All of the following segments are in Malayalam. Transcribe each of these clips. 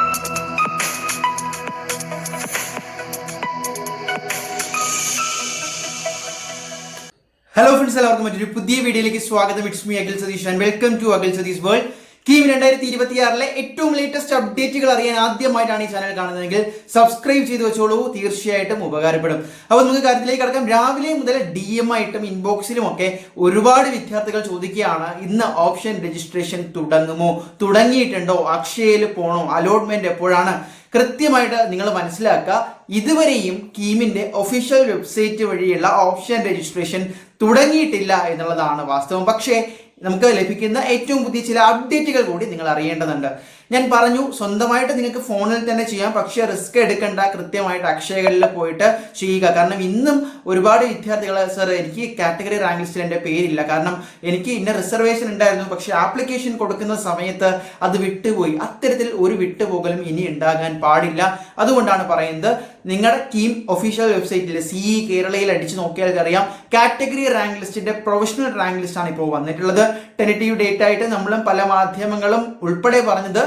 ഹലോ ഫ്രണ്ട്സ്, എല്ലാവർക്കും മറ്റൊരു പുതിയ വീഡിയോയിലേക്ക് സ്വാഗതം. It's me Akhil Satheesh and welcome to Akhil Satheesh world. KEAM 2026 ഏറ്റവും ലേറ്റസ്റ്റ് അപ്ഡേറ്റുകൾ അറിയാൻ ആദ്യമായിട്ടാണ് ഈ ചാനൽ കാണുന്നതെങ്കിൽ സബ്സ്ക്രൈബ് ചെയ്ത് വെച്ചോളൂ, തീർച്ചയായിട്ടും ഉപകാരപ്പെടും. അപ്പോൾ നമുക്ക് കാര്യത്തിലേക്ക് കടക്കാം. രാവിലെ മുതൽ DM ആയിട്ടും ഇൻബോക്സിലും ഒക്കെ ഒരുപാട് വിദ്യാർത്ഥികൾ ചോദിക്കുകയാണ്, ഇന്ന് ഓപ്ഷൻ രജിസ്ട്രേഷൻ തുടങ്ങുമോ, തുടങ്ങിയിട്ടുണ്ടോ, അക്ഷയയിൽ പോകണോ, അലോട്ട്മെന്റ് എപ്പോഴാണ്? കൃത്യമായിട്ട് നിങ്ങൾ മനസ്സിലാക്കുക, ഇതുവരെയും കീമിന്റെ ഒഫീഷ്യൽ വെബ്സൈറ്റ് വഴിയുള്ള ഓപ്ഷൻ രജിസ്ട്രേഷൻ തുടങ്ങിയിട്ടില്ല എന്നുള്ളതാണ് വാസ്തവം. പക്ഷേ നമുക്ക് ലഭിക്കുന്ന ഏറ്റവും പുതിയ ചില അപ്ഡേറ്റുകൾ കൂടി നിങ്ങൾ അറിയേണ്ടതുണ്ട്. ഞാൻ പറഞ്ഞു, സ്വന്തമായിട്ട് നിങ്ങൾക്ക് ഫോണിൽ തന്നെ ചെയ്യാം, പക്ഷേ റിസ്ക് എടുക്കേണ്ട, കൃത്യമായിട്ട് അക്ഷയകളിൽ പോയിട്ട് ചെയ്യുക. കാരണം ഇന്നും ഒരുപാട് വിദ്യാർത്ഥികൾ, സർ എനിക്ക് കാറ്റഗറി റാങ്ക് ലിസ്റ്റിൽ എൻ്റെ പേരില്ല, കാരണം എനിക്ക് ഇന്ന റിസർവേഷൻ ഉണ്ടായിരുന്നു, പക്ഷേ ആപ്ലിക്കേഷൻ കൊടുക്കുന്ന സമയത്ത് അത് വിട്ടുപോയി. അത്തരത്തിൽ ഒരു വിട്ടുപോകലും ഇനി ഉണ്ടാകാൻ പാടില്ല. അതുകൊണ്ടാണ് പറയുന്നത്, നിങ്ങളുടെ കീം ഒഫീഷ്യൽ വെബ്സൈറ്റിൽ CE കേരളയിൽ അടിച്ചു നോക്കിയാൽ അറിയാം, കാറ്റഗറി റാങ്ക് ലിസ്റ്റിന്റെ പ്രൊഫഷണൽ റാങ്ക് ലിസ്റ്റ് ആണ് ഇപ്പോൾ വന്നിട്ടുള്ളത്. ടെന്റേറ്റീവ് ഡേറ്റ് ആയിട്ട് നമ്മളും പല മാധ്യമങ്ങളും ഉൾപ്പെടെ പറഞ്ഞത്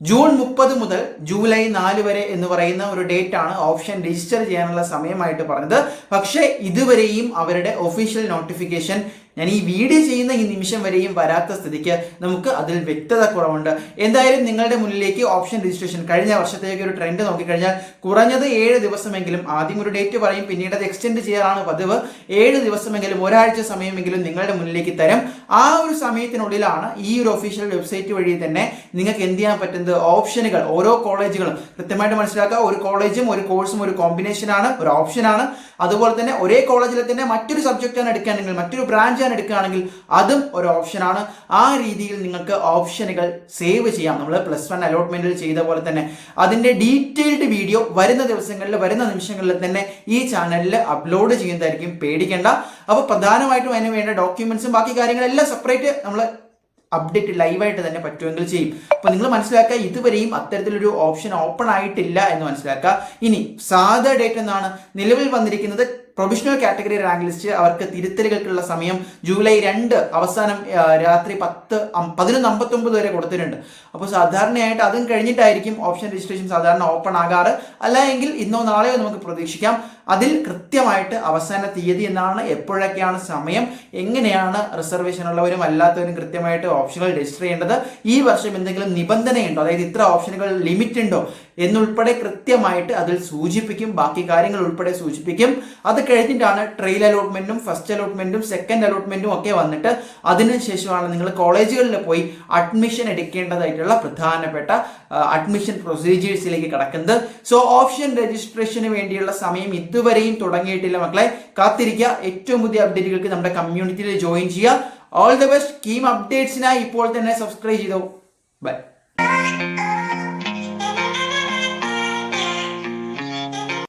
ജൂൺ 30 മുതൽ ജൂലൈ 4 വരെ എന്ന് പറയുന്ന ഒരു ഡേറ്റ് ആണ് ഓപ്ഷൻ രജിസ്റ്റർ ചെയ്യാനുള്ള സമയമായിട്ട് പറഞ്ഞത്. പക്ഷേ ഇതുവരെയും അവരുടെ ഒഫീഷ്യൽ നോട്ടിഫിക്കേഷൻ ഞാൻ ഈ വീഡിയോ ചെയ്യുന്ന ഈ നിമിഷം വരെയും വരാത്ത സ്ഥിതിക്ക് നമുക്ക് അതിൽ വ്യക്തത കുറവുണ്ട്. എന്തായാലും നിങ്ങളുടെ മുന്നിലേക്ക് ഓപ്ഷൻ രജിസ്ട്രേഷൻ കഴിഞ്ഞ വർഷത്തേക്ക് ഒരു ട്രെൻഡ് നോക്കിക്കഴിഞ്ഞാൽ കുറഞ്ഞത് 7 ദിവസമെങ്കിലും, ആദ്യം ഒരു ഡേറ്റ് പറയും, പിന്നീട് അത് എക്സ്റ്റെൻഡ് ചെയ്യാറാണ് പതിവ്. 7 ദിവസമെങ്കിലും, ഒരാഴ്ച സമയമെങ്കിലും നിങ്ങളുടെ മുന്നിലേക്ക് തരും. ആ ഒരു സമയത്തിനുള്ളിലാണ് ഈ ഒരു ഒഫീഷ്യൽ വെബ്സൈറ്റ് വഴി തന്നെ നിങ്ങൾക്ക് എന്ത് ചെയ്യാൻ പറ്റുന്നത്, ഓപ്ഷനുകൾ ഓരോ കോളേജുകളും കൃത്യമായിട്ട് മനസ്സിലാക്കുക. ഒരു കോളേജും ഒരു കോഴ്സും ഒരു കോമ്പിനേഷനാണ്, ഒരു ഓപ്ഷനാണ്. അതുപോലെ തന്നെ ഒരേ കോളേജിൽ തന്നെ മറ്റൊരു സബ്ജക്റ്റാണ് എടുക്കുകയാണെങ്കിൽ, മറ്റൊരു ബ്രാഞ്ച് എടുക്കുകയാണെങ്കിൽ അതും ഒരു ഓപ്ഷനാണ്. ആ രീതിയിൽ നിങ്ങൾക്ക് ഓപ്ഷനുകൾ സേവ് ചെയ്യാം. നമ്മൾ +1 അലോട്ട്മെന്റിൽ ചെയ്ത പോലെ തന്നെ അതിന്റെ ഡീറ്റെയിൽഡ് വീഡിയോ വരുന്ന ദിവസങ്ങളിൽ, വരുന്ന നിമിഷങ്ങളിൽ തന്നെ ഈ ചാനലിൽ അപ്ലോഡ് ചെയ്യുന്നതായിരിക്കും, പേടിക്കേണ്ട. അപ്പോൾ പ്രധാനമായിട്ടും അതിന് വേണ്ട ഡോക്യുമെന്റ്സും ബാക്കി കാര്യങ്ങളെല്ലാം സെപ്പറേറ്റ് നമ്മൾ അപ്ഡേറ്റ് ലൈവായിട്ട് തന്നെ പറ്റുമെങ്കിൽ ചെയ്യും. അപ്പൊ നിങ്ങൾ മനസ്സിലാക്കുക, ഇതുവരെയും അത്തരത്തിലൊരു ഓപ്ഷൻ ഓപ്പൺ ആയിട്ടില്ല എന്ന് മനസ്സിലാക്കുക. ഇനി സാധാ ഡേറ്റ് എന്നാണ് നിലവിൽ വന്നിരിക്കുന്നത്. പ്രൊവിഷണൽ കാറ്റഗറി റാങ്ക് ലിസ്റ്റ് അവർക്ക് തിരുത്തലുകൾക്കുള്ള സമയം ജൂലൈ 2 അവസാനം രാത്രി 11:59 വരെ കൊടുത്തിട്ടുണ്ട്. അപ്പോൾ സാധാരണയായിട്ട് അതും കഴിഞ്ഞിട്ടായിരിക്കും ഓപ്ഷൻ രജിസ്ട്രേഷൻ സാധാരണ ഓപ്പൺ ആകാറ്. അല്ല എങ്കിൽ ഇന്നോ നാളെയോ നമുക്ക് പ്രതീക്ഷിക്കാം. അതിൽ കൃത്യമായിട്ട് അവസാന തീയതി എന്നാണ്, എപ്പോഴൊക്കെയാണ് സമയം, എങ്ങനെയാണ് റിസർവേഷൻ ഉള്ളവരും അല്ലാത്തവരും കൃത്യമായിട്ട് ഓപ്ഷനുകൾ രജിസ്റ്റർ ചെയ്യേണ്ടത്, ഈ വർഷം എന്തെങ്കിലും നിബന്ധനയുണ്ടോ, അതായത് ഇത്ര ഓപ്ഷനുകൾ ലിമിറ്റ് ഉണ്ടോ എന്നുൾപ്പെടെ കൃത്യമായിട്ട് അതിൽ സൂചിപ്പിക്കും. ബാക്കി കാര്യങ്ങൾ ഉൾപ്പെടെ സൂചിപ്പിക്കും. അത് കഴിഞ്ഞിട്ടാണ് ട്രയൽ അലോട്ട്മെന്റും ഫസ്റ്റ് അലോട്ട്മെന്റും സെക്കൻഡ് അലോട്ട്മെന്റും ഒക്കെ വന്നിട്ട് അതിനുശേഷമാണ് നിങ്ങൾ കോളേജുകളിൽ പോയി അഡ്മിഷൻ എടുക്കേണ്ടതായിട്ടുള്ള പ്രധാനപ്പെട്ട അഡ്മിഷൻ പ്രൊസീജിയേഴ്സിലേക്ക് കടക്കുന്നത്. സോ ഓപ്ഷൻ രജിസ്ട്രേഷന് വേണ്ടിയുള്ള സമയം ഇതുവരെയും തുടങ്ങിയിട്ടില്ല മക്കളെ, കാത്തിരിക്കുക. ഏറ്റവും പുതിയ അപ്ഡേറ്റുകൾക്ക് നമ്മുടെ കമ്മ്യൂണിറ്റിയിൽ ജോയിൻ ചെയ്യുക. All the best. കീം അപ്ഡേറ്റ്സിനായി ഇപ്പോൾ തന്നെ സബ്സ്ക്രൈബ് ചെയ്തോ. ബൈ.